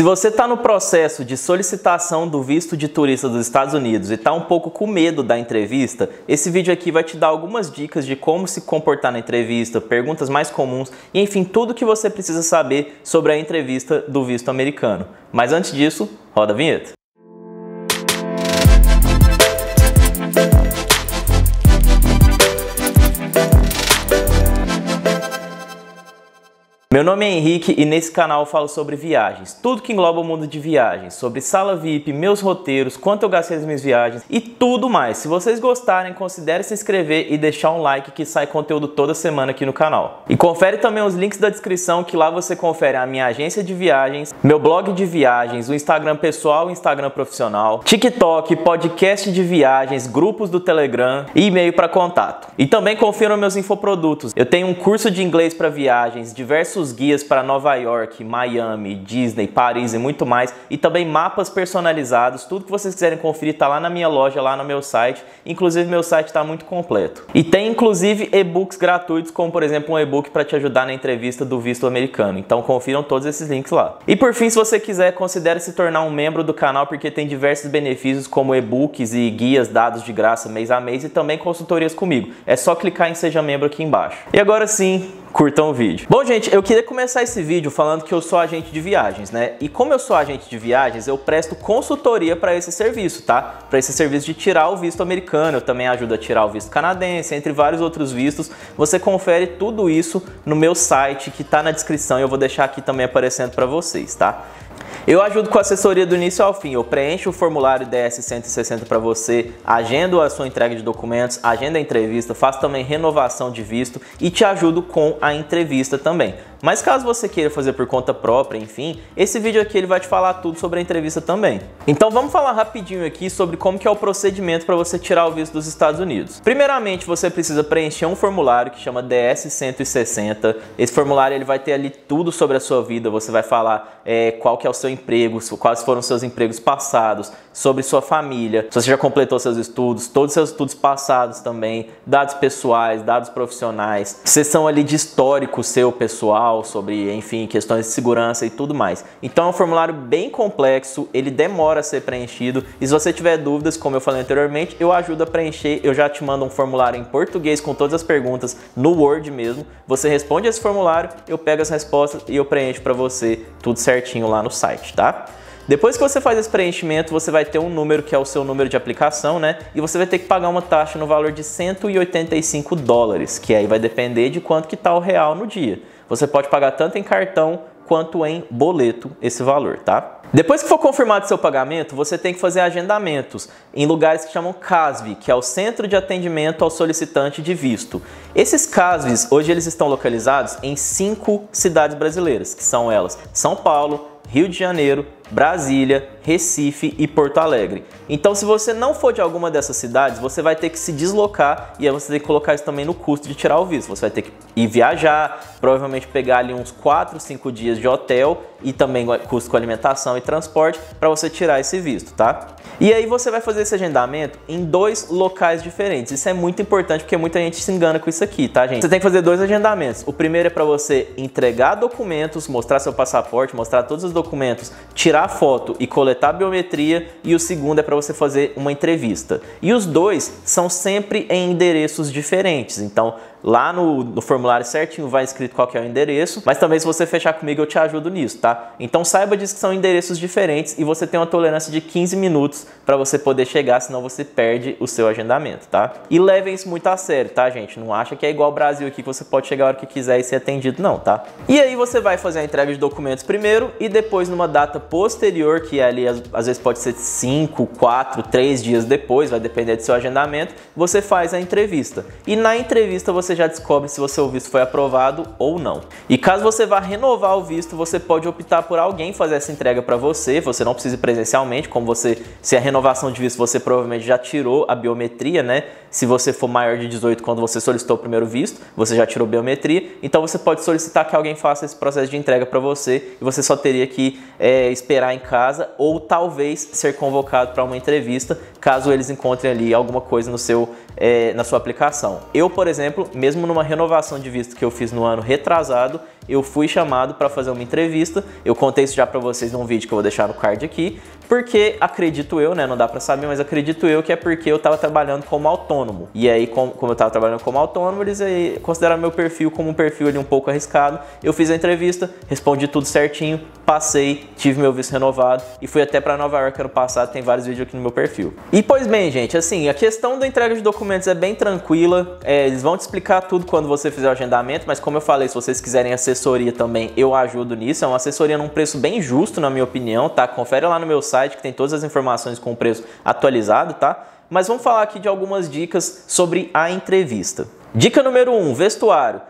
Se você está no processo de solicitação do visto de turista dos Estados Unidos e está um pouco com medo da entrevista, esse vídeo aqui vai te dar algumas dicas de como se comportar na entrevista, perguntas mais comuns e enfim, tudo que você precisa saber sobre a entrevista do visto americano. Mas antes disso, roda a vinheta. Meu nome é Henrique e nesse canal eu falo sobre viagens, tudo que engloba o mundo de viagens, sobre sala VIP, meus roteiros, quanto eu gastei nas minhas viagens e tudo mais. Se vocês gostarem, considere se inscrever e deixar um like que sai conteúdo toda semana aqui no canal. E confere também os links da descrição que lá você confere a minha agência de viagens, meu blog de viagens, o Instagram pessoal e o Instagram profissional, TikTok, podcast de viagens, grupos do Telegram e e-mail para contato. E também confiram meus infoprodutos. Eu tenho um curso de inglês para viagens, diversos guias para Nova York, Miami, Disney, Paris e muito mais, e também mapas personalizados. Tudo que vocês quiserem conferir está lá na minha loja, lá no meu site. Inclusive meu site está muito completo. E tem inclusive e-books gratuitos, como por exemplo um e-book para te ajudar na entrevista do visto americano. Então confiram todos esses links lá. E por fim, se você quiser, considere se tornar um membro do canal, porque tem diversos benefícios como e-books e guias dados de graça mês a mês e também consultorias comigo. É só clicar em Seja Membro aqui embaixo. E agora sim, curtam o vídeo. Bom, gente, eu queria começar esse vídeo falando que eu sou agente de viagens, né? E como eu sou agente de viagens, eu presto consultoria para esse serviço, tá? Para esse serviço de tirar o visto americano, eu também ajudo a tirar o visto canadense, entre vários outros vistos. Você confere tudo isso no meu site que tá na descrição e eu vou deixar aqui também aparecendo para vocês, tá? Eu ajudo com a assessoria do início ao fim, eu preencho o formulário DS-160 para você, agendo a sua entrega de documentos, agendo a entrevista, faço também renovação de visto e te ajudo com a entrevista também. Mas caso você queira fazer por conta própria, enfim, esse vídeo aqui ele vai te falar tudo sobre a entrevista também. Então vamos falar rapidinho aqui sobre como que é o procedimento para você tirar o visto dos Estados Unidos. Primeiramente, você precisa preencher um formulário que chama DS-160. Esse formulário ele vai ter ali tudo sobre a sua vida, você vai falar qual que é o seu emprego, quais foram os seus empregos passados, sobre sua família, se você já completou seus estudos, todos os seus estudos passados também, dados pessoais, dados profissionais, seção ali de histórico seu pessoal, sobre, enfim, questões de segurança e tudo mais. Então é um formulário bem complexo, ele demora a ser preenchido e se você tiver dúvidas, como eu falei anteriormente, eu ajudo a preencher, eu já te mando um formulário em português com todas as perguntas no Word mesmo, você responde esse formulário, eu pego as respostas e eu preencho para você tudo certinho lá no site, tá? Depois que você faz esse preenchimento, você vai ter um número que é o seu número de aplicação, né? E você vai ter que pagar uma taxa no valor de $185, que aí vai depender de quanto que tá o real no dia. Você pode pagar tanto em cartão quanto em boleto esse valor, tá? Depois que for confirmado seu pagamento, você tem que fazer agendamentos em lugares que chamam CASV, que é o Centro de Atendimento ao Solicitante de Visto. Esses CASVs, hoje eles estão localizados em 5 cidades brasileiras, que são elas São Paulo, Rio de Janeiro, Brasília, Recife e Porto Alegre. Então, se você não for de alguma dessas cidades, você vai ter que se deslocar e aí você tem que colocar isso também no custo de tirar o visto. Você vai ter que ir viajar, provavelmente pegar ali uns 4, 5 dias de hotel e também custo com alimentação e transporte para você tirar esse visto, tá? E aí você vai fazer esse agendamento em 2 locais diferentes. Isso é muito importante porque muita gente se engana com isso aqui, tá, gente? Você tem que fazer 2 agendamentos. O primeiro é para você entregar documentos, mostrar seu passaporte, mostrar todos os documentos, tirar foto e coletar biometria, e o segundo é para você fazer uma entrevista. E os 2 são sempre em endereços diferentes, então lá no formulário certinho vai escrito qual que é o endereço, mas também se você fechar comigo eu te ajudo nisso, tá? Então saiba disso que são endereços diferentes e você tem uma tolerância de 15 minutos para você poder chegar, senão você perde o seu agendamento, tá? E levem isso muito a sério, tá, gente? Não acha que é igual ao Brasil aqui que você pode chegar a hora que quiser e ser atendido, não, tá? E aí você vai fazer a entrega de documentos primeiro e depois numa data posterior, que ali às vezes pode ser 5, 4, 3 dias depois, vai depender do seu agendamento, você faz a entrevista. E na entrevista você já descobre se o seu visto foi aprovado ou não. E caso você vá renovar o visto, você pode optar por alguém fazer essa entrega para você, você não precisa ir presencialmente, como se a renovação de visto você provavelmente já tirou a biometria, né? Se você for maior de 18 quando você solicitou o primeiro visto, você já tirou biometria, então você pode solicitar que alguém faça esse processo de entrega para você e você só teria que esperar em casa ou talvez ser convocado para uma entrevista, caso eles encontrem ali alguma coisa na sua aplicação. Eu, por exemplo, mesmo numa renovação de visto que eu fiz no ano retrasado, eu fui chamado para fazer uma entrevista. Eu contei isso já para vocês num vídeo que eu vou deixar no card aqui, porque acredito eu, né, não dá para saber, mas acredito eu que é porque eu estava trabalhando como autônomo. E aí, como eu estava trabalhando como autônomo, eles aí consideraram meu perfil como um perfil ali um pouco arriscado. Eu fiz a entrevista, respondi tudo certinho, passei, tive meu visto renovado e fui até para Nova York ano passado. Tem vários vídeos aqui no meu perfil. E pois bem, gente, assim, a questão da entrega de documentos é bem tranquila. Eles vão te explicar tudo quando você fizer o agendamento, mas como eu falei, se vocês quiserem assessoria também, eu ajudo nisso. É uma assessoria num preço bem justo, na minha opinião, tá? Confere lá no meu site que tem todas as informações com o preço atualizado, tá? Mas vamos falar aqui de algumas dicas sobre a entrevista. Dica número 1, vestuário.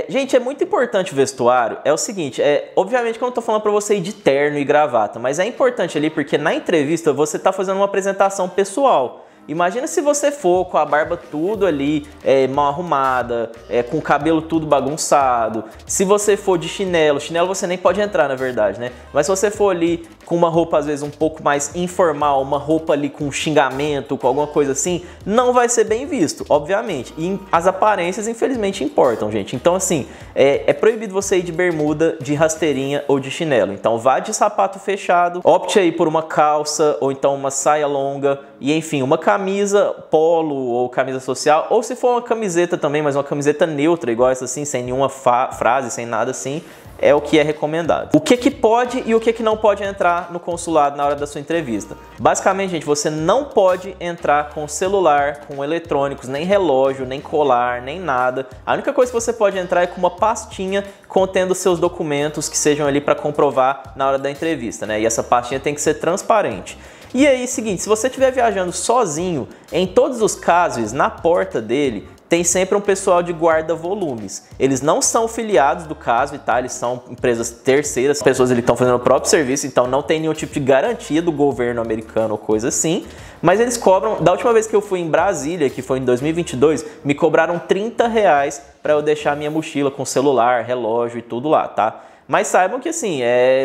Gente, é muito importante o vestuário. É o seguinte, obviamente que eu não tô falando para você ir de terno e gravata, mas é importante ali porque na entrevista você tá fazendo uma apresentação pessoal. Imagina se você for com a barba tudo ali mal arrumada, com o cabelo tudo bagunçado. Se você for de chinelo você nem pode entrar, na verdade, né? Mas se você for ali com uma roupa às vezes um pouco mais informal, uma roupa ali com xingamento, com alguma coisa assim, não vai ser bem visto, obviamente. E as aparências, infelizmente, importam, gente. Então, assim, é proibido você ir de bermuda, de rasteirinha ou de chinelo. Então, vá de sapato fechado, opte aí por uma calça ou então uma saia longa e, enfim, uma camisa polo ou camisa social, ou se for uma camiseta também, mas uma camiseta neutra, igual essa assim, sem nenhuma frase, sem nada assim, é o que é recomendado. O que pode e o que não pode entrar no consulado na hora da sua entrevista? Basicamente, gente, você não pode entrar com celular, com eletrônicos, nem relógio, nem colar, nem nada. A única coisa que você pode entrar é com uma pastinha contendo seus documentos que sejam ali para comprovar na hora da entrevista, né? E essa pastinha tem que ser transparente. E aí, seguinte, se você estiver viajando sozinho, em todos os casos, na porta dele, tem sempre um pessoal de guarda-volumes. Eles não são filiados do caso, tá? Eles são empresas terceiras, as pessoas estão fazendo o próprio serviço, então não tem nenhum tipo de garantia do governo americano ou coisa assim. Mas eles cobram, da última vez que eu fui em Brasília, que foi em 2022, me cobraram R$30 para eu deixar minha mochila com celular, relógio e tudo lá, tá? Mas saibam que assim,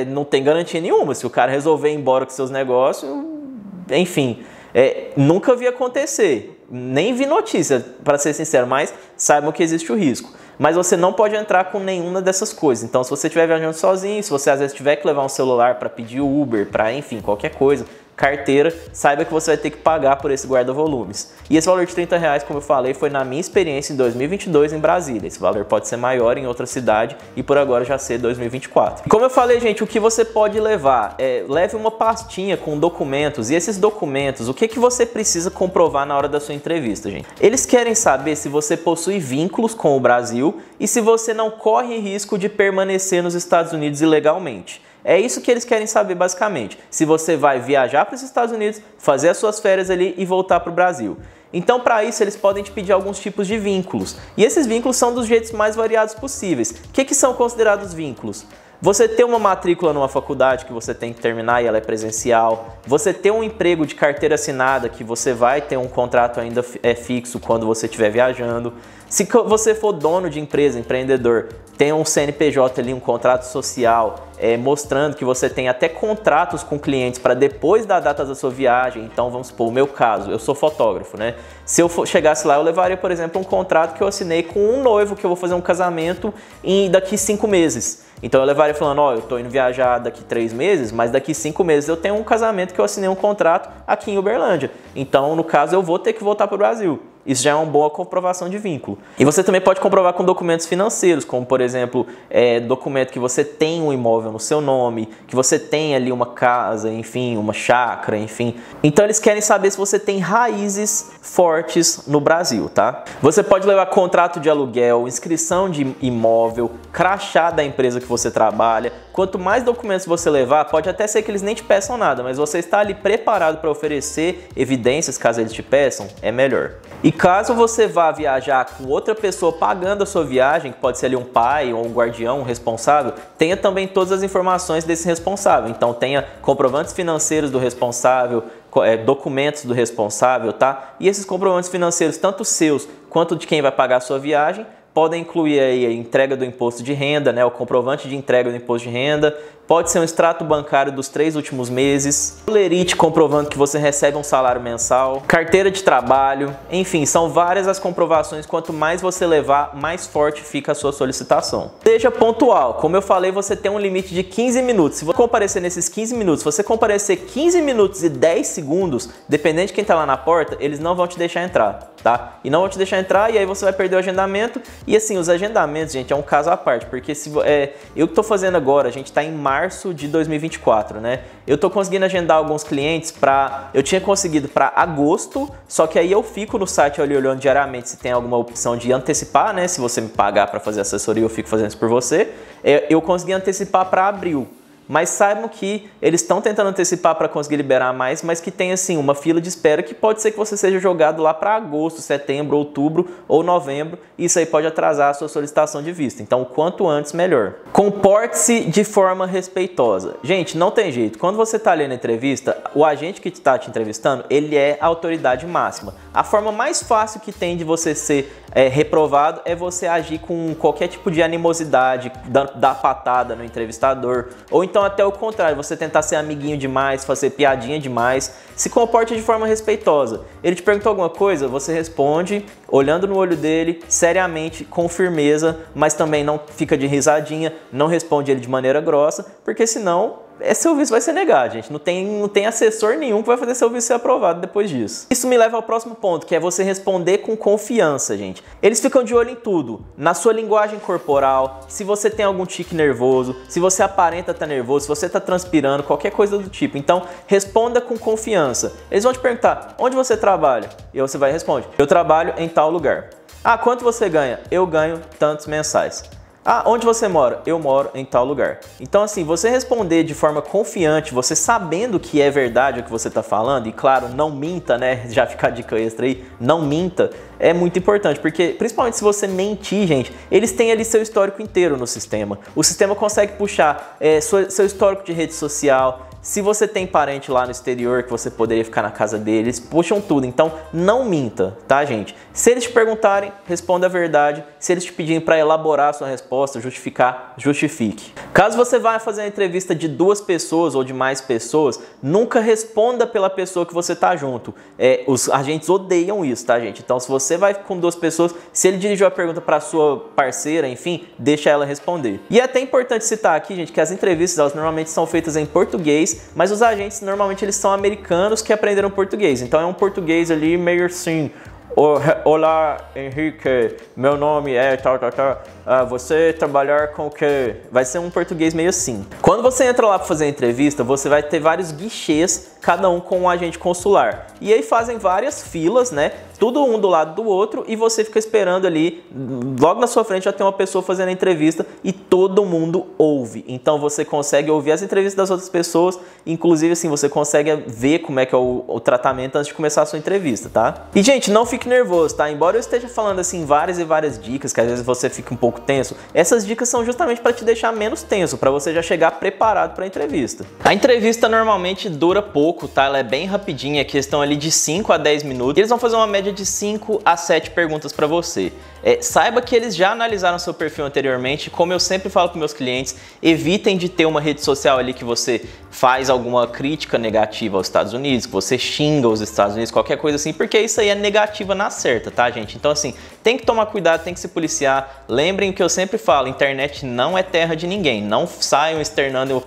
não tem garantia nenhuma. Se o cara resolver ir embora com seus negócios, enfim, nunca vi acontecer. Nem vi notícia, para ser sincero, mas saibam que existe o risco. Mas você não pode entrar com nenhuma dessas coisas. Então, se você estiver viajando sozinho, se você às vezes tiver que levar um celular para pedir Uber, para enfim, qualquer coisa, carteira, saiba que você vai ter que pagar por esse guarda-volumes. E esse valor de R$30, como eu falei, foi na minha experiência em 2022 em Brasília. Esse valor pode ser maior em outra cidade e por agora já ser 2024. E como eu falei, gente, o que você pode levar? Leve uma pastinha com documentos. E esses documentos, o que você precisa comprovar na hora da sua entrevista, gente? Eles querem saber se você possui vínculos com o Brasil e se você não corre risco de permanecer nos Estados Unidos ilegalmente. É isso que eles querem saber basicamente. Se você vai viajar para os Estados Unidos, fazer as suas férias ali e voltar para o Brasil. Então, para isso, eles podem te pedir alguns tipos de vínculos. E esses vínculos são dos jeitos mais variados possíveis. O que são considerados vínculos? Você ter uma matrícula numa faculdade que você tem que terminar e ela é presencial. Você ter um emprego de carteira assinada que você vai ter um contrato ainda fixo quando você estiver viajando. Se você for dono de empresa, empreendedor, tem um CNPJ ali, um contrato social, mostrando que você tem até contratos com clientes para depois da data da sua viagem. Então, vamos supor, o meu caso, eu sou fotógrafo, né? Se eu chegasse lá, eu levaria, por exemplo, um contrato que eu assinei com um noivo, que eu vou fazer um casamento daqui 5 meses. Então eu levaria falando, ó, eu tô indo viajar daqui 3 meses, mas daqui 5 meses eu tenho um casamento que eu assinei um contrato aqui em Uberlândia. Então, no caso, eu vou ter que voltar para o Brasil. Isso já é uma boa comprovação de vínculo. E você também pode comprovar com documentos financeiros, como por exemplo, documento que você tem um imóvel no seu nome, que você tem ali uma casa, enfim, uma chácara, enfim. Então eles querem saber se você tem raízes fortes no Brasil, tá? Você pode levar contrato de aluguel, inscrição de imóvel, crachá da empresa que você trabalha. Quanto mais documentos você levar, pode até ser que eles nem te peçam nada, mas você está ali preparado para oferecer evidências caso eles te peçam, é melhor. E caso você vá viajar com outra pessoa pagando a sua viagem, que pode ser ali um pai ou um guardião, um responsável, tenha também todas as informações desse responsável. Então tenha comprovantes financeiros do responsável, documentos do responsável, tá? E esses comprovantes financeiros, tanto seus quanto de quem vai pagar a sua viagem, podem incluir aí a entrega do imposto de renda, né, o comprovante de entrega do imposto de renda, pode ser um extrato bancário dos 3 últimos meses, lerite comprovando que você recebe um salário mensal, carteira de trabalho, enfim, são várias as comprovações. Quanto mais você levar, mais forte fica a sua solicitação. Seja pontual, como eu falei, você tem um limite de 15 minutos. Se você comparecer nesses 15 minutos, se você comparecer 15 minutos e 10 segundos, dependendo de quem está lá na porta, eles não vão te deixar entrar, tá? E não vão te deixar entrar e aí você vai perder o agendamento. E assim, os agendamentos, gente, é um caso à parte, porque eu que estou fazendo agora, a gente está em março de 2024, né? Eu tô conseguindo agendar alguns clientes eu tinha conseguido para agosto, só que aí eu fico no site ali olhando diariamente se tem alguma opção de antecipar, né? Se você me pagar para fazer assessoria, eu fico fazendo isso por você. Eu consegui antecipar para abril. Mas saibam que eles estão tentando antecipar para conseguir liberar mais, mas que tem assim uma fila de espera que pode ser que você seja jogado lá para agosto, setembro, outubro ou novembro. Isso aí pode atrasar a sua solicitação de visto. Então, o quanto antes, melhor. Comporte-se de forma respeitosa. Gente, não tem jeito. Quando você está ali na entrevista, o agente que está te entrevistando, ele é a autoridade máxima. A forma mais fácil que tem de você ser reprovado é você agir com qualquer tipo de animosidade, dar patada no entrevistador, ou então até o contrário, você tentar ser amiguinho demais, fazer piadinha demais. Se comporte de forma respeitosa. Ele te perguntou alguma coisa, você responde olhando no olho dele, seriamente, com firmeza, mas também não fica de risadinha, não responde ele de maneira grossa, porque senão seu visto vai ser negado, gente. Não tem assessor nenhum que vai fazer seu visto ser aprovado depois disso. Isso me leva ao próximo ponto, que é você responder com confiança, gente. Eles ficam de olho em tudo. Na sua linguagem corporal, se você tem algum tique nervoso, se você aparenta estar nervoso, se você está transpirando, qualquer coisa do tipo. Então, responda com confiança. Eles vão te perguntar, onde você trabalha? E você vai responder, eu trabalho em tal lugar. Ah, quanto você ganha? Eu ganho tantos mensais. Ah, onde você mora? Eu moro em tal lugar. Então assim, você responder de forma confiante, você sabendo que é verdade o que você está falando, e claro, não minta, né? Já fica a dica extra aí, não minta, é muito importante, porque principalmente se você mentir, gente, eles têm ali seu histórico inteiro no sistema. O sistema consegue puxar seu histórico de rede social. Se você tem parente lá no exterior que você poderia ficar na casa deles, puxam tudo. Então, não minta, tá, gente? Se eles te perguntarem, responda a verdade. Se eles te pedirem para elaborar a sua resposta, justificar, justifique. Caso você vá fazer uma entrevista de 2 pessoas ou de mais pessoas, nunca responda pela pessoa que você tá junto. Os agentes odeiam isso, tá, gente? Então, se você vai com 2 pessoas, se ele dirigiu a pergunta para sua parceira, enfim, deixa ela responder. E é até importante citar aqui, gente, que as entrevistas, elas normalmente são feitas em português, mas os agentes normalmente eles são americanos que aprenderam português, então é um português ali meio assim, olá Henrique, meu nome é tal, você trabalhar com o quê? Vai ser um português meio assim. Quando você entra lá para fazer a entrevista, você vai ter vários guichês, cada um com um agente consular. E aí fazem várias filas, né? Tudo um do lado do outro, e você fica esperando ali, logo na sua frente já tem uma pessoa fazendo a entrevista e todo mundo ouve. Então você consegue ouvir as entrevistas das outras pessoas, inclusive assim, você consegue ver como é que é o tratamento antes de começar a sua entrevista, tá? E gente, não fique nervoso, tá? Embora eu esteja falando assim várias e várias dicas, que às vezes você fica um pouco tenso, essas dicas são justamente para te deixar menos tenso, para você já chegar preparado para a entrevista. A entrevista normalmente dura pouco, tá? Ela é bem rapidinha, questão ali de 5 a 10 minutos. Eles vão fazer uma média de 5 a 7 perguntas para você. Saiba que eles já analisaram seu perfil anteriormente. Como eu sempre falo para meus clientes, evitem de ter uma rede social ali que você faz alguma crítica negativa aos Estados Unidos, que você xinga os Estados Unidos, qualquer coisa assim, porque isso aí é negativa na certa, tá, gente? Então assim, tem que tomar cuidado, tem que se policiar. Lembrem que eu sempre falo, internet não é terra de ninguém. Não saiam externando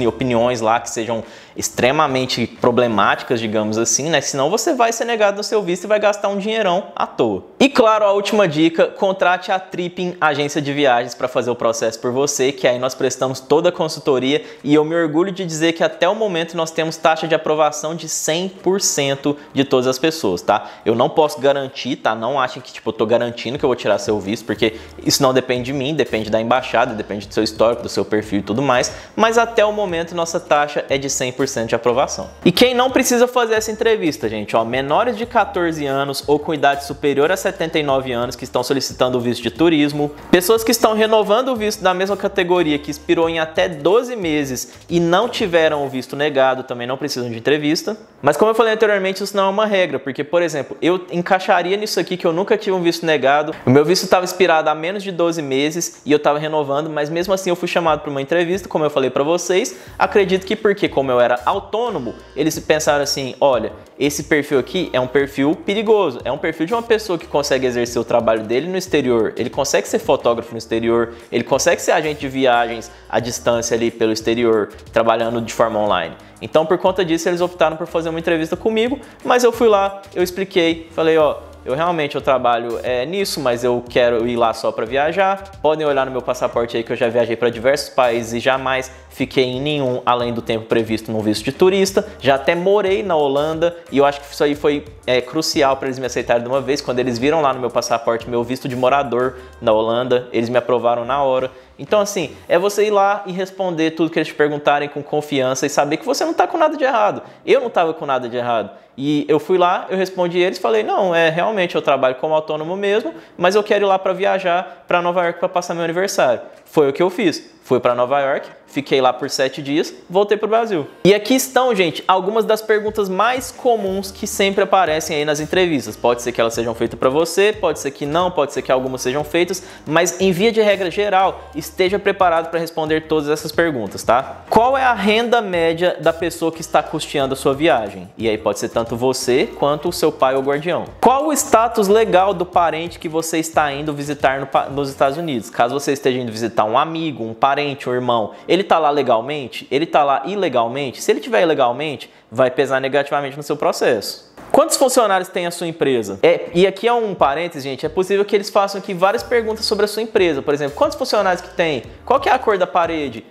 opiniões lá que sejam extremamente problemáticas, digamos assim, né? Senão você vai ser negado no seu visto e vai gastar um dinheirão à toa. E claro, a última dica dica, contrate a Tripping Agência de Viagens para fazer o processo por você, que aí nós prestamos toda a consultoria e eu me orgulho de dizer que até o momento nós temos taxa de aprovação de 100% de todas as pessoas, tá? Eu não posso garantir, tá? Não achem que tipo, eu tô garantindo que eu vou tirar seu visto, porque isso não depende de mim, depende da embaixada, depende do seu histórico, do seu perfil e tudo mais, mas até o momento nossa taxa é de 100% de aprovação. E quem não precisa fazer essa entrevista, gente, ó, menores de 14 anos ou com idade superior a 79 anos que estão solicitando o visto de turismo, pessoas que estão renovando o visto da mesma categoria que expirou em até 12 meses e não tiveram o visto negado, também não precisam de entrevista. Mas como eu falei anteriormente, isso não é uma regra, porque, por exemplo, eu encaixaria nisso aqui que eu nunca tive um visto negado, o meu visto estava expirado há menos de 12 meses e eu estava renovando, mas mesmo assim eu fui chamado para uma entrevista, como eu falei para vocês. Acredito que porque, como eu era autônomo, eles pensaram assim, olha, esse perfil aqui é um perfil perigoso, é um perfil de uma pessoa que consegue exercer o trabalho dele no exterior, ele consegue ser fotógrafo no exterior, ele consegue ser agente de viagens à distância ali pelo exterior, trabalhando de forma online. Então, por conta disso, eles optaram por fazer uma entrevista comigo, mas eu fui lá, eu expliquei, falei, ó, eu trabalho nisso, mas eu quero ir lá só para viajar. Podem olhar no meu passaporte aí que eu já viajei para diversos países e jamais fiquei em nenhum além do tempo previsto no visto de turista. Já até morei na Holanda e eu acho que isso aí foi crucial para eles me aceitarem de uma vez. Quando eles viram lá no meu passaporte meu visto de morador na Holanda, eles me aprovaram na hora. Então, assim, é você ir lá e responder tudo que eles te perguntarem com confiança e saber que você não tá com nada de errado. Eu não tava com nada de errado. E eu fui lá, eu respondi eles, falei, não, realmente eu trabalho como autônomo mesmo, mas eu quero ir lá para viajar para Nova York para passar meu aniversário. Foi o que eu fiz. Fui para Nova York, fiquei lá por 7 dias, voltei para o Brasil. E aqui estão, gente, algumas das perguntas mais comuns que sempre aparecem aí nas entrevistas. Pode ser que elas sejam feitas para você, pode ser que não, pode ser que algumas sejam feitas, mas em via de regra geral, esteja preparado para responder todas essas perguntas, tá? Qual é a renda média da pessoa que está custeando a sua viagem? E aí pode ser tanto você quanto o seu pai ou guardião. Qual o status legal do parente que você está indo visitar nos Estados Unidos? Caso você esteja indo visitar um amigo, um parente, um irmão, ele tá lá legalmente? Ele tá lá ilegalmente? Se ele tiver ilegalmente, vai pesar negativamente no seu processo. Quantos funcionários tem a sua empresa? E aqui é um parênteses, gente, é possível que eles façam aqui várias perguntas sobre a sua empresa. Por exemplo, quantos funcionários que tem? Qual que é a cor da parede?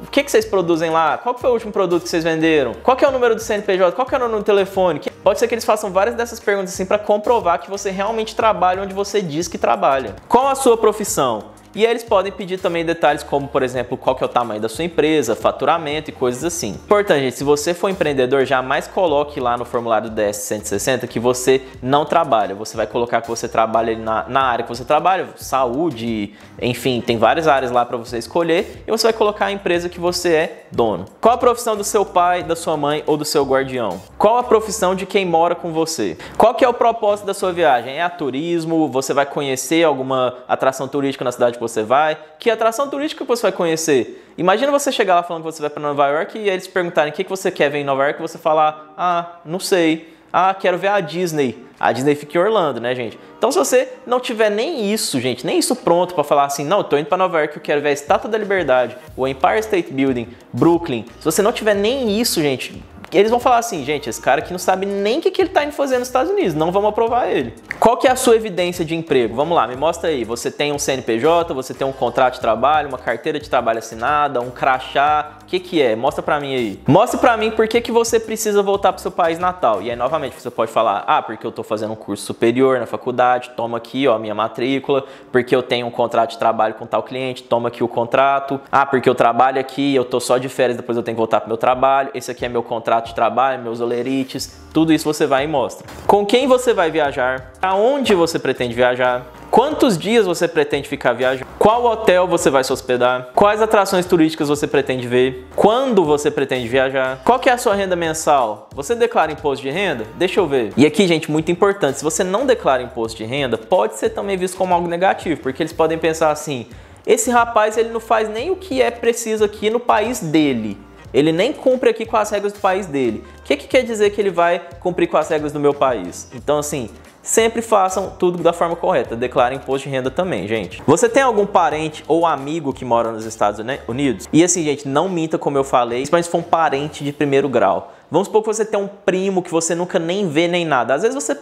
O que vocês produzem lá? Qual que foi o último produto que vocês venderam? Qual que é o número do CNPJ? Qual que é o número do telefone? Pode ser que eles façam várias dessas perguntas assim para comprovar que você realmente trabalha onde você diz que trabalha. Qual a sua profissão? E aí eles podem pedir também detalhes como, por exemplo, qual que é o tamanho da sua empresa, faturamento e coisas assim. Importante, gente, se você for empreendedor, jamais coloque lá no formulário do DS-160 que você não trabalha. Você vai colocar que você trabalha na área que você trabalha, saúde, enfim, tem várias áreas lá para você escolher. E você vai colocar a empresa que você é dono. Qual a profissão do seu pai, da sua mãe ou do seu guardião? Qual a profissão de quem mora com você? Qual que é o propósito da sua viagem? É a turismo? Você vai conhecer alguma atração turística na cidade que você vai? Que atração turística você vai conhecer? Imagina você chegar lá falando que você vai para Nova York e eles perguntarem o que você quer ver em Nova York e você falar, não sei, quero ver a Disney. A Disney fica em Orlando, né, gente? Então, se você não tiver nem isso, gente, nem isso pronto para falar assim, não, eu tô indo para Nova York, eu quero ver a Estátua da Liberdade, o Empire State Building, Brooklyn. Se você não tiver nem isso, gente, eles vão falar assim, gente, esse cara aqui não sabe nem o que ele tá indo fazer nos Estados Unidos, não vamos aprovar ele. Qual que é a sua evidência de emprego? Vamos lá, me mostra aí. Você tem um CNPJ, você tem um contrato de trabalho, uma carteira de trabalho assinada, um crachá, o que é? Mostra pra mim aí. Mostre pra mim por que você precisa voltar pro seu país natal. E aí, novamente, você pode falar, porque eu tô fazendo um curso superior na faculdade, toma aqui, ó, a minha matrícula, porque eu tenho um contrato de trabalho com tal cliente, toma aqui o contrato. Porque eu trabalho aqui, eu tô só de férias, depois eu tenho que voltar pro meu trabalho, esse aqui é meu contrato de trabalho, meus olerites, tudo isso você vai e mostra. Com quem você vai viajar? Aonde você pretende viajar? Quantos dias você pretende ficar viajando? Qual hotel você vai se hospedar? Quais atrações turísticas você pretende ver? Quando você pretende viajar? Qual que é a sua renda mensal? Você declara imposto de renda? Deixa eu ver. E aqui, gente, muito importante, se você não declara imposto de renda, pode ser também visto como algo negativo, porque eles podem pensar assim, esse rapaz ele não faz nem o que é preciso aqui no país dele. Ele nem cumpre aqui com as regras do país dele. O que quer dizer que ele vai cumprir com as regras do meu país? Então, assim, sempre façam tudo da forma correta. Declarem imposto de renda também, gente. Você tem algum parente ou amigo que mora nos Estados Unidos? E assim, gente, não minta como eu falei, principalmente se for um parente de primeiro grau. Vamos supor que você tem um primo que você nunca nem vê nem nada. Às vezes você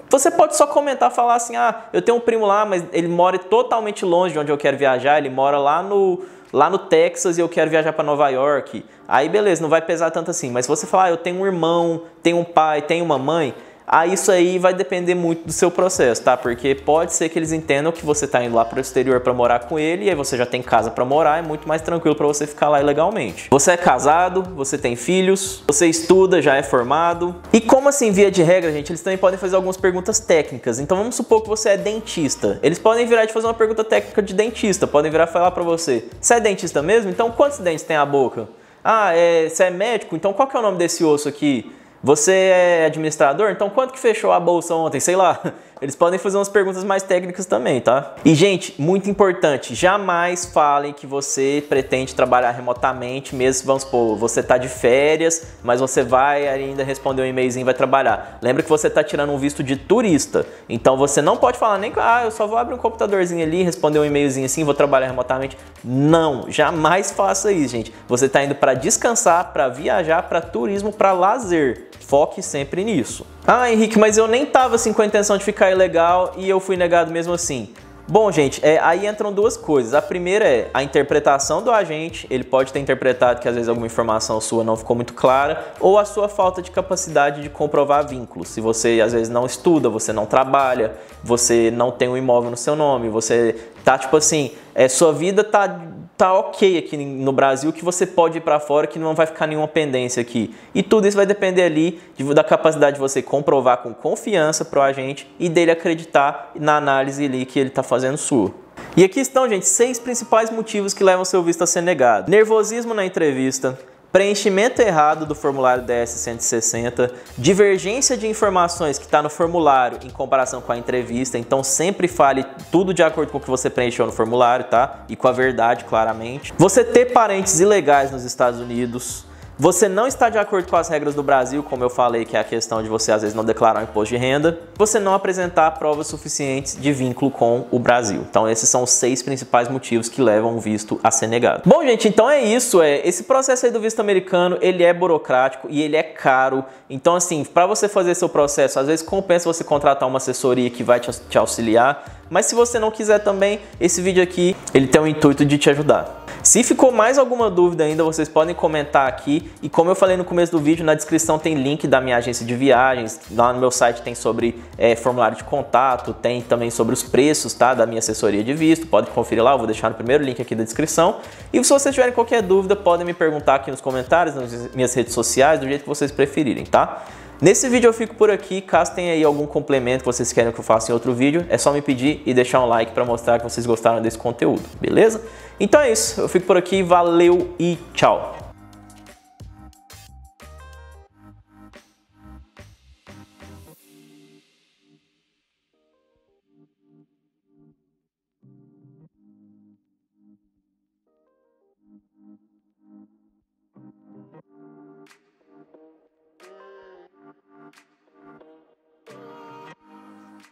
Você pode só comentar, falar assim, ah, eu tenho um primo lá, mas ele mora totalmente longe de onde eu quero viajar, ele mora lá no Texas e eu quero viajar para Nova York. Aí beleza, não vai pesar tanto assim. Mas se você falar, ah, eu tenho um irmão, tenho um pai, tenho uma mãe, aí isso aí vai depender muito do seu processo, tá? Porque pode ser que eles entendam que você tá indo lá para o exterior para morar com ele e aí você já tem casa para morar, é muito mais tranquilo para você ficar lá ilegalmente. Você é casado, você tem filhos, você estuda, já é formado. E como assim, via de regra, gente, eles também podem fazer algumas perguntas técnicas. Então vamos supor que você é dentista. Eles podem virar e te fazer uma pergunta técnica de dentista, podem virar e falar para você, você é dentista mesmo? Então quantos dentes tem a boca? Ah, você é médico? Então qual que é o nome desse osso aqui? Você é administrador? Então quanto que fechou a bolsa ontem? Sei lá. Eles podem fazer umas perguntas mais técnicas também, tá? E, gente, muito importante, jamais falem que você pretende trabalhar remotamente, mesmo, vamos supor, você tá de férias, mas você vai ainda responder um e-mailzinho e vai trabalhar. Lembra que você tá tirando um visto de turista, então você não pode falar nem que, ah, eu só vou abrir um computadorzinho ali, responder um e-mailzinho assim, vou trabalhar remotamente. Não, jamais faça isso, gente. Você tá indo para descansar, para viajar, para turismo, para lazer. Foque sempre nisso. Ah, Henrique, mas eu nem tava assim com a intenção de ficar ilegal e eu fui negado mesmo assim. Bom, gente, aí entram duas coisas. A primeira é a interpretação do agente. Ele pode ter interpretado que às vezes alguma informação sua não ficou muito clara, ou a sua falta de capacidade de comprovar vínculos. Se você às vezes não estuda, você não trabalha, você não tem um imóvel no seu nome, você tá tipo assim, sua vida tá ok aqui no Brasil, que você pode ir para fora, que não vai ficar nenhuma pendência aqui. E tudo isso vai depender ali da capacidade de você comprovar com confiança para o agente e dele acreditar na análise ali que ele está fazendo sua. E aqui estão, gente, 6 principais motivos que levam seu visto a ser negado. Nervosismo na entrevista, preenchimento errado do formulário DS-160, divergência de informações que está no formulário em comparação com a entrevista, então sempre fale tudo de acordo com o que você preencheu no formulário, tá? E com a verdade, claramente. Você ter parentes ilegais nos Estados Unidos. Você não está de acordo com as regras do Brasil, como eu falei, que é a questão de você às vezes não declarar um imposto de renda. Você não apresentar provas suficientes de vínculo com o Brasil. Então esses são os 6 principais motivos que levam o visto a ser negado. Bom, gente, então é isso. Esse processo aí do visto americano, ele é burocrático e ele é caro. Então assim, para você fazer seu processo, às vezes compensa você contratar uma assessoria que vai te auxiliar. Mas se você não quiser também, esse vídeo aqui, ele tem o intuito de te ajudar. Se ficou mais alguma dúvida ainda, vocês podem comentar aqui. E como eu falei no começo do vídeo, na descrição tem link da minha agência de viagens. Lá no meu site tem sobre formulário de contato, tem também sobre os preços, tá, da minha assessoria de visto. Pode conferir lá, eu vou deixar no primeiro link aqui da descrição. E se vocês tiverem qualquer dúvida, podem me perguntar aqui nos comentários, nas minhas redes sociais, do jeito que vocês preferirem, tá? Nesse vídeo eu fico por aqui. Caso tenha aí algum complemento que vocês querem que eu faça em outro vídeo, é só me pedir e deixar um like para mostrar que vocês gostaram desse conteúdo, beleza? Então é isso, eu fico por aqui, valeu e tchau!